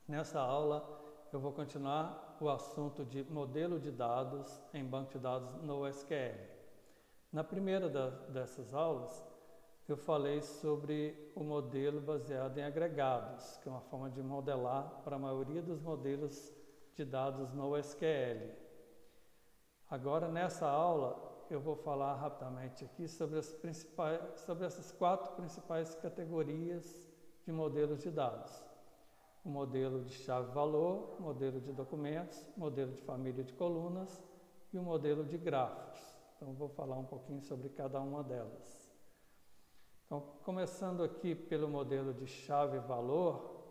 Nessa aula eu vou continuar o assunto de modelo de dados em banco de dados no SQL. Na primeira dessas aulas eu falei sobre o modelo baseado em agregados, que é uma forma de modelar para a maioria dos modelos de dados no SQL. Agora nessa aula eu vou falar rapidamente aqui sobre essas 4 principais categorias de modelos de dados. O modelo de chave-valor, modelo de documentos, modelo de família de colunas e o modelo de grafos. Então, vou falar um pouquinho sobre cada uma delas. Então, começando aqui pelo modelo de chave-valor,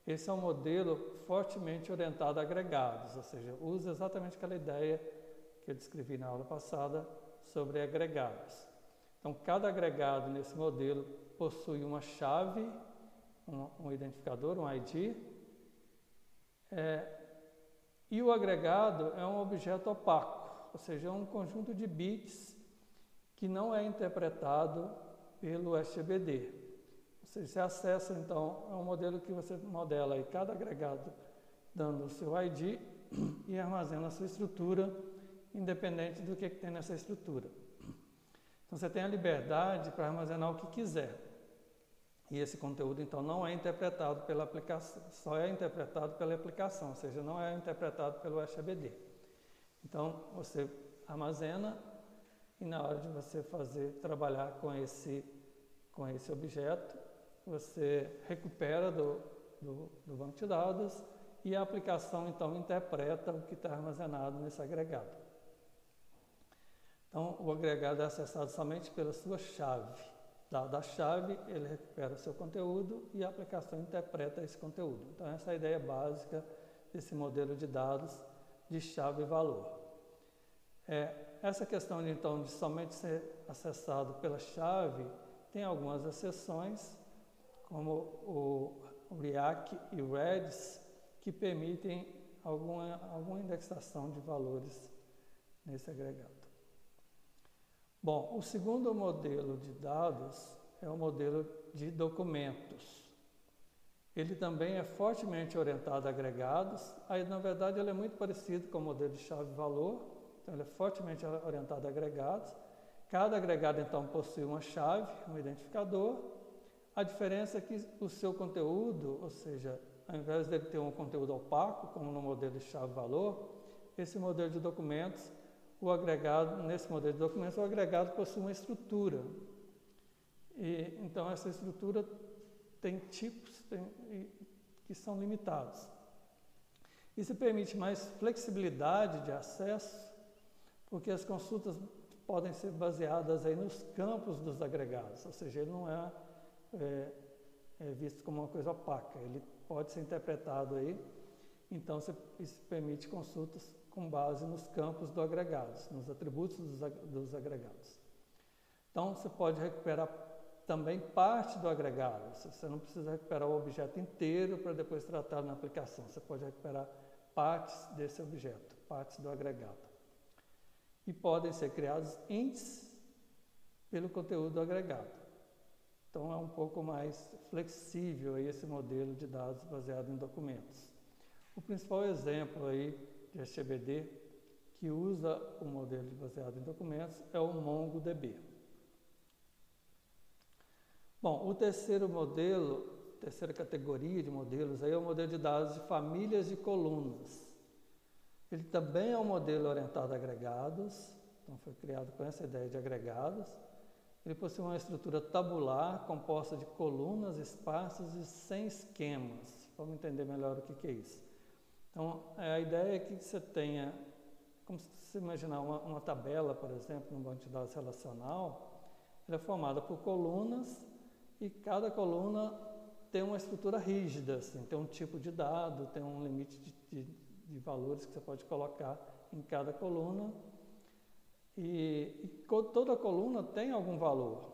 esse é um modelo fortemente orientado a agregados, ou seja, usa exatamente aquela ideia que eu descrevi na aula passada sobre agregados. Então, cada agregado nesse modelo possui uma chave, um identificador, um ID, e o agregado é um objeto opaco, ou seja, é um conjunto de bits que não é interpretado pelo SGBD. Ou seja, você acessa, então, é um modelo que você modela aí cada agregado dando o seu ID e armazena a sua estrutura, independente do que tem nessa estrutura. Então, você tem a liberdade para armazenar o que quiser. E esse conteúdo, então, não é interpretado pela aplicação, só é interpretado pela aplicação, ou seja, não é interpretado pelo SGBD. Então, você armazena e na hora de você trabalhar com esse objeto, você recupera do banco de dados e a aplicação, então, interpreta o que está armazenado nesse agregado. Então, o agregado é acessado somente pela sua chave. Da chave, ele recupera o seu conteúdo e a aplicação interpreta esse conteúdo. Então, essa é a ideia básica desse modelo de dados de chave e valor. Essa questão, então, de somente ser acessado pela chave, tem algumas exceções, como o REAC e o Redis, que permitem alguma indexação de valores nesse agregado. Bom, o segundo modelo de dados é o modelo de documentos. Ele também é fortemente orientado a agregados. Aí, na verdade, ele é muito parecido com o modelo de chave-valor. Então, ele é fortemente orientado a agregados. Cada agregado, então, possui uma chave, um identificador. A diferença é que o seu conteúdo, ou seja, ao invés dele ter um conteúdo opaco, como no modelo de chave-valor, esse modelo de documentos, nesse modelo de documentos, o agregado possui uma estrutura. E, então, essa estrutura tem tipos que são limitados. Isso permite mais flexibilidade de acesso, porque as consultas podem ser baseadas aí nos campos dos agregados, ou seja, ele não é visto como uma coisa opaca, ele pode ser interpretado aí, então isso permite consultas com base nos campos do agregado, nos atributos dos agregados. Então, você pode recuperar também parte do agregado. Você não precisa recuperar o objeto inteiro para depois tratar na aplicação. Você pode recuperar partes desse objeto, partes do agregado. E podem ser criados índices pelo conteúdo do agregado. Então, é um pouco mais flexível aí esse modelo de dados baseado em documentos. O principal exemplo aí de SGBD que usa o modelo baseado em documentos é o MongoDB. Bom, o terceira categoria de modelos aí é o modelo de dados de famílias de colunas. Ele também é um modelo orientado a agregados, então foi criado com essa ideia de agregados. Ele possui uma estrutura tabular composta de colunas esparsas e sem esquemas. Vamos entender melhor o que é isso. Então, a ideia é que você tenha, como se você imaginar uma tabela, por exemplo, num banco de dados relacional, ela é formada por colunas e cada coluna tem uma estrutura rígida, assim, tem um tipo de dado, tem um limite de valores que você pode colocar em cada coluna e toda coluna tem algum valor,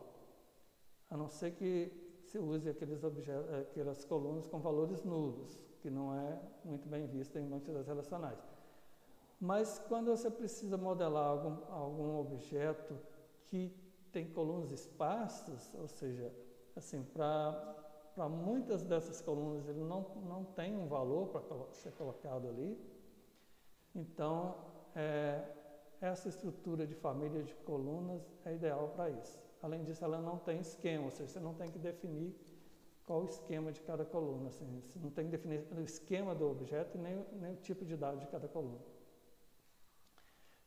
a não ser que se use aquelas colunas com valores nulos, que não é muito bem visto em bancos de dados relacionais. Mas quando você precisa modelar algum objeto que tem colunas esparsas, ou seja, assim, para para muitas dessas colunas ele não tem um valor para ser colocado ali. Então, essa estrutura de família de colunas é ideal para isso. Além disso, ela não tem esquema, ou seja, você não tem que definir qual o esquema de cada coluna. Assim, você não tem que definir o esquema do objeto e nem o tipo de dado de cada coluna.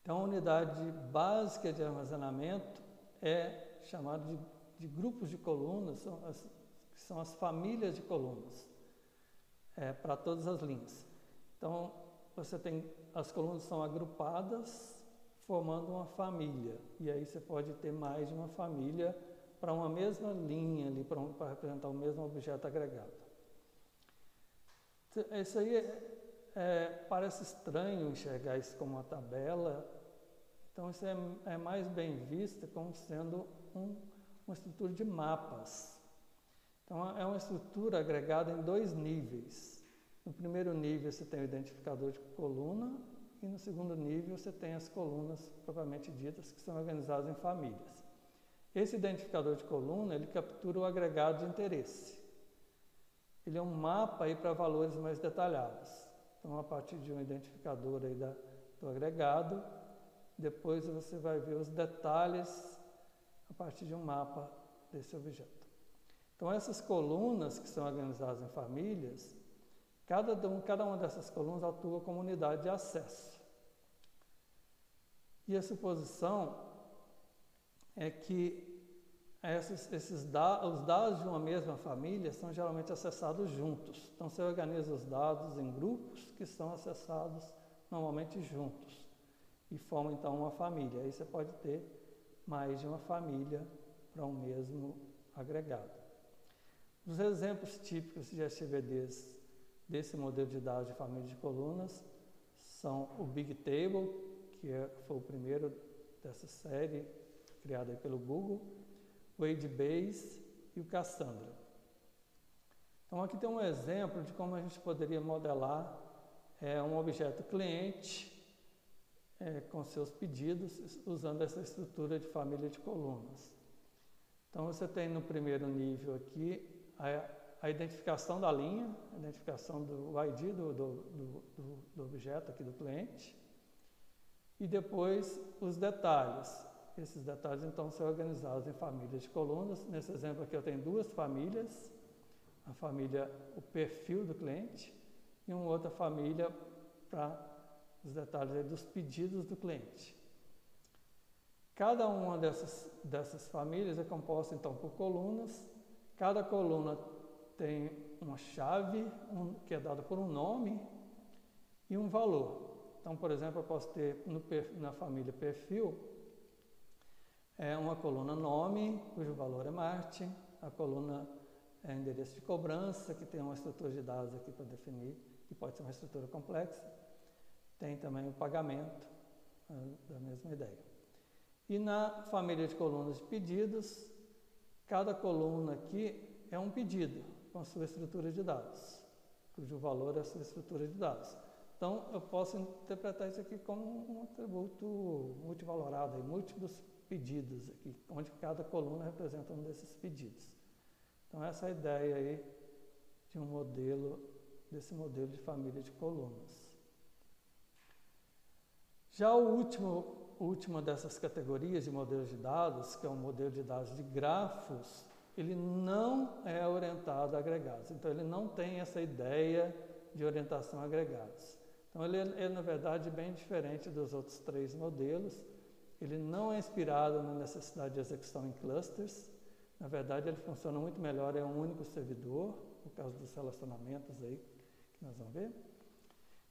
Então, a unidade básica de armazenamento é chamada de grupos de colunas, que são as famílias de colunas, para todas as linhas. Então, as colunas são agrupadas formando uma família, e aí você pode ter mais de uma família para uma mesma linha ali, para representar o mesmo objeto agregado. Isso aí parece estranho enxergar isso como uma tabela, então isso é mais bem visto como sendo uma estrutura de mapas. Então é uma estrutura agregada em 2 níveis. No primeiro nível você tem o identificador de coluna e no segundo nível você tem as colunas propriamente ditas, que são organizadas em famílias. Esse identificador de coluna, ele captura o agregado de interesse. Ele é um mapa aí para valores mais detalhados. Então, a partir de um identificador aí do agregado, depois você vai ver os detalhes a partir de um mapa desse objeto. Então, essas colunas que são organizadas em famílias, cada uma dessas colunas atua como unidade de acesso. E a suposição é que os dados de uma mesma família são geralmente acessados juntos. Então, você organiza os dados em grupos que são acessados normalmente juntos e formam, então, uma família. Aí você pode ter mais de uma família para um mesmo agregado. Os exemplos típicos de SVDs desse modelo de dados de família de colunas são o Big Table, que foi o primeiro dessa série, criado aí pelo Google, o AgeBase e o Cassandra. Então, aqui tem um exemplo de como a gente poderia modelar um objeto cliente com seus pedidos, usando essa estrutura de família de colunas. Então, você tem no primeiro nível aqui a identificação da linha, a identificação do ID do objeto aqui do cliente, e depois os detalhes. Esses detalhes, então, são organizados em famílias de colunas. Nesse exemplo aqui eu tenho 2 famílias, a família, o perfil do cliente, e uma outra família para os detalhes aí dos pedidos do cliente. Cada uma dessas famílias é composta, então, por colunas. Cada coluna tem uma chave, que é dada por um nome, e um valor. Então, por exemplo, eu posso ter na família perfil, uma coluna nome, cujo valor é Martin, a coluna é endereço de cobrança, que tem uma estrutura de dados aqui para definir, que pode ser uma estrutura complexa. Tem também o pagamento, da mesma ideia. E na família de colunas de pedidos, cada coluna aqui é um pedido com a sua estrutura de dados, cujo valor é a sua estrutura de dados. Então, eu posso interpretar isso aqui como um atributo multivalorado, aí, múltiplos pedidos aqui, onde cada coluna representa um desses pedidos. Então, essa é a ideia aí desse modelo de família de colunas. Já última dessas categorias de modelos de dados, que é um modelo de dados de grafos, ele não é orientado a agregados. Então, ele não tem essa ideia de orientação a agregados. Então, ele é, na verdade, bem diferente dos outros 3 modelos. Ele não é inspirado na necessidade de execução em clusters. Na verdade, ele funciona muito melhor em um único servidor, por causa dos relacionamentos aí que nós vamos ver.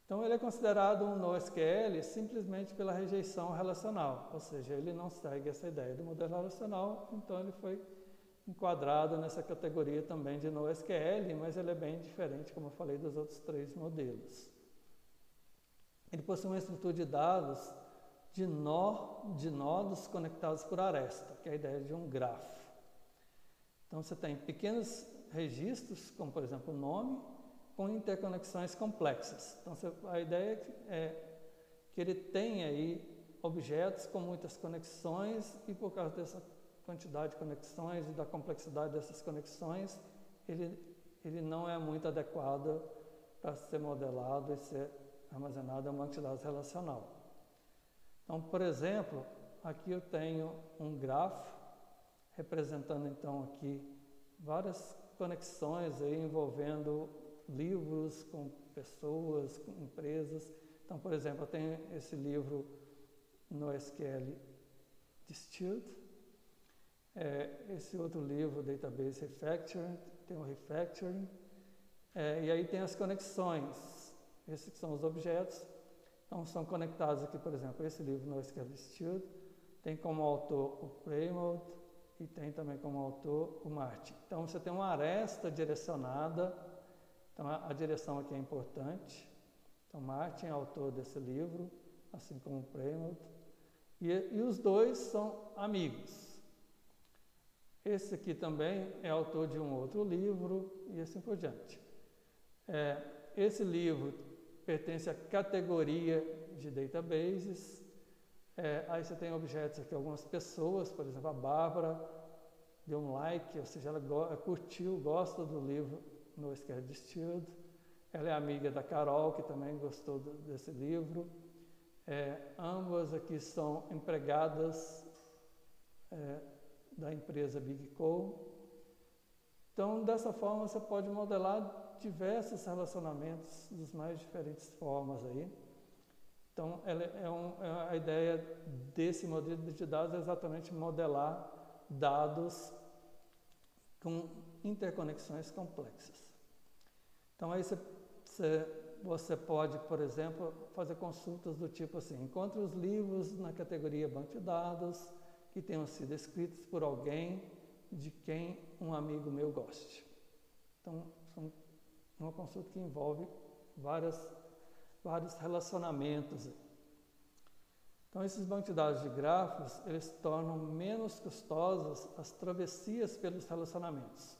Então, ele é considerado um NoSQL simplesmente pela rejeição relacional, ou seja, ele não segue essa ideia do modelo relacional, então ele foi enquadrado nessa categoria também de NoSQL, mas ele é bem diferente, como eu falei, dos outros 3 modelos. Ele possui uma estrutura de dados de nodos conectados por aresta, que é a ideia de um grafo. Então, você tem pequenos registros, como, por exemplo, o nome, com interconexões complexas. Então, a ideia é que ele tem aí objetos com muitas conexões e, por causa dessa quantidade de conexões e da complexidade dessas conexões, ele ele não é muito adequado para ser modelado e ser armazenado em um banco de dados relacional. Então, por exemplo, aqui eu tenho um grafo representando então aqui várias conexões aí envolvendo livros com pessoas, com empresas. Então, por exemplo, eu tenho esse livro NoSQL Distilled, esse outro livro, Database Refactoring, tem o Refactoring, e aí tem as conexões, esses são os objetos, então são conectados aqui, por exemplo, esse livro NoSQL Distilled, tem como autor o Playmode e tem também como autor o Martin. Então você tem uma aresta direcionada, então a direção aqui é importante. Então Martin é autor desse livro, assim como o Playmode, e os dois são amigos. Esse aqui também é autor de um outro livro e assim por diante. Esse livro pertence à categoria de databases. Aí você tem objetos aqui, algumas pessoas, por exemplo, a Bárbara deu um like, ou seja, ela curtiu, gosta do livro NoSQL Distilled. Ela é amiga da Carol, que também gostou desse livro. Ambas aqui são empregadas da empresa BigCo. Então, dessa forma, você pode modelar diversos relacionamentos das mais diferentes formas aí. Então, a ideia desse modelo de dados é exatamente modelar dados com interconexões complexas. Então, aí você pode, por exemplo, fazer consultas do tipo assim, encontre os livros na categoria banco de dados que tenham sido escritos por alguém de quem um amigo meu goste. Então, são uma consulta que envolve vários relacionamentos. Então, esses bancos de dados de grafos, eles tornam menos custosas as travessias pelos relacionamentos.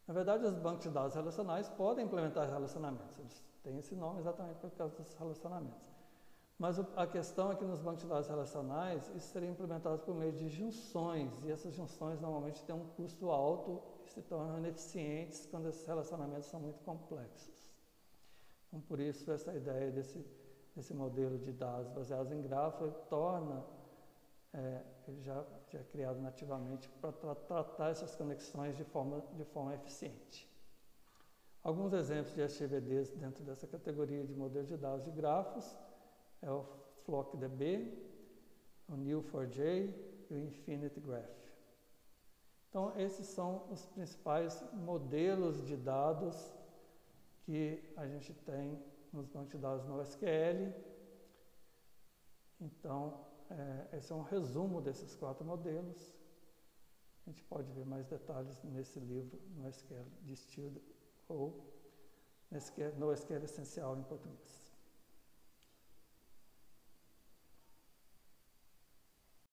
Na verdade, os bancos de dados relacionais podem implementar relacionamentos, eles têm esse nome exatamente por causa dos relacionamentos. Mas a questão é que nos bancos de dados relacionais, isso seria implementado por meio de junções, e essas junções normalmente têm um custo alto e se tornam ineficientes quando esses relacionamentos são muito complexos. Então, por isso, essa ideia desse modelo de dados baseados em grafo, ele já é criado nativamente para tratar essas conexões de forma eficiente. Alguns exemplos de SGBDs dentro dessa categoria de modelo de dados de grafos é o FlockDB, o Neo4j e o Infinite Graph. Então, esses são os principais modelos de dados que a gente tem nos bancos de dados NoSQL. Então, esse é um resumo desses 4 modelos. A gente pode ver mais detalhes nesse livro, NoSQL Distilled ou NoSQL Essencial em português.